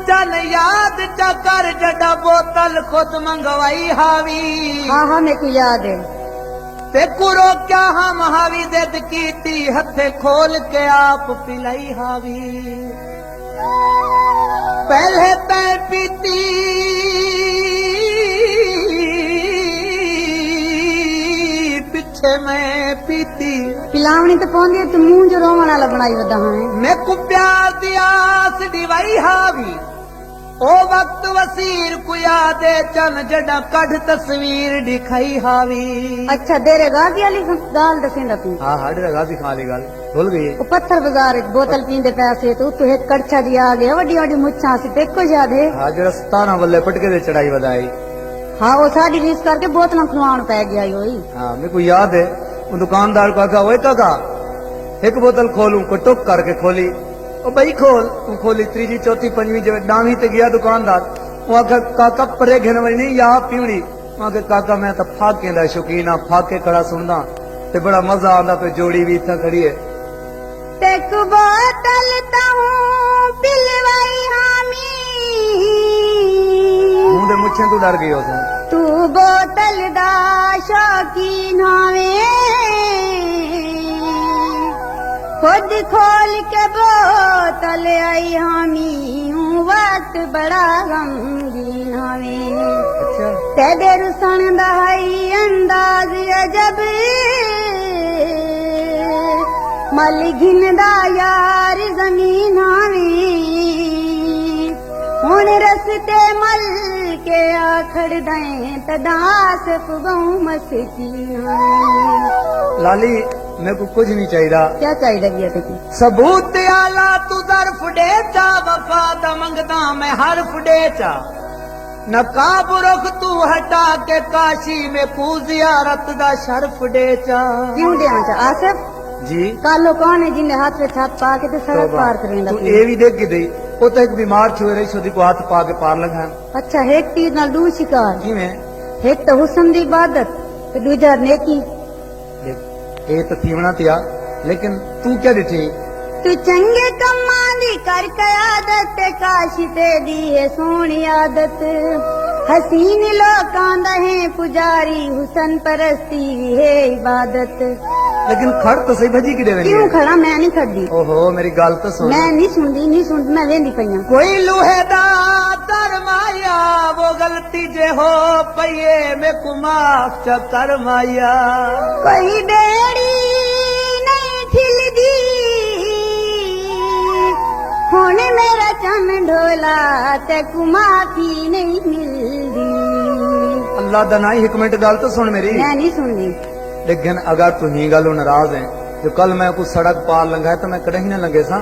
चल याद चकर जड़ा बोतल खुद मंगवाई हावी। हाँ हाँ मेरे को याद है। ते कुरो क्या हम हावी दद कीती हथे खोल के आप पिलाई हावी। पहले तै पीती पिछे मैं पीती। पिलावनी तो पौंदी तू मुंह जो रोवण वाला बनाई वदा है। मैं को प्यार दिया दिवाई हावी। ओ वक्त वसीर को यादे चन जड़ा कढ़ तस्वीर दिखाई हावी। अच्छा देरे गाजी वाली गाल दसेंदा तू। हाँ हाँ डेरा गाजी खाली गाल भूल गई। वो पत्थर बाजार बोतल पींदे पैसे तो तू एक कड़छा जी आ गया वड्डी वड्डी मुच्छां से देखो याद है। हाँ जरा 17 बल्ले पटके दे चढ़ाई बधाई। हाँ वो साड़ी रीस करके बोतल खुलवाण पै गया वही। हाँ मेरे को याद है वो दुकानदार को आखा ओए काका एक बोतल खोलूं को टुक करके खोली। ओ भाई खोल तू खोली तीजी चौथी पंजवी जब डांगी ते गया दुकानदार वो आखा काका परे घेन वाली नहीं या पीवनी। वो आखे काका मैं तो फाके दा शौकीन आ फाके खड़ा सुनदा ते बड़ा मजा आंदा पे जोड़ी भी इतना खड़ी है। तेक बोतल ताऊ पिलवाई हामी। मुंह दे मुच्छे तू डर गई हो तू बोतल दा शौकीन हावे खुद खोल के बोतल आई हामी। वक्त बड़ा गमगीन हावे। अच्छा तेरे रुसन दा हाई अंदाज अजब मल घिनदा यार जमीन हावे। हुण रस्ते मल के आखड़ दें तदास पुगऊं मस्कीन हावे। लाली मेरे को कुछ नहीं चाहिए। क्या चाहिए भैया तेकी? सबूत आला तू दरफ डेचा वफा दा मंगदा मैं हरफ डेचा। नकाब रुख तू हटा के काशी में पूजियारत दा शर्फ डेचा। क्यों दे आचा आसिफ जी कालो कौन है जिन्हें हाथ पे छाप पा के तो सड़क पार करेंदा? तू ये भी देख के दे वो तो एक बीमार छुए रही सोदी को हाथ पा के पार लगा। अच्छा एक तीर नाल दू शिकार। किवें एक तो हुस्न दी इबादत ते दूजा नेकी। देख ये तो थीवना तिया लेकिन तू क्या दिठी। तू चंगे कम्मां दी कर आदत काशी ते दी है सोहनी आदत। हसीन लोकां दा है पुजारी हुसन परस्ती भी है इबादत। लेकिन खड़ तो सही भजी की देवे। क्यों खड़ा मैं नहीं खड़ी। ओहो मेरी गल तो सुन। मैं नहीं सुनदी मैं वेंदी पईयां। कोई लूहे दा माया वो गलती जे हो पइए में कुमाफ चकर माया। कोई बेड़ी नहीं खिलदी हुण मेरा चन ढोला ते कुमाफी नहीं मिलदी। अल्लाह दा नाई एक मिनट गल तो सुन मेरी। मैं नहीं सुनदी। लेकिन अगर तू ही गल नाराज है जो कल मैं कुछ सड़क पार लंघा है तो मैं कहीं न लंघे सा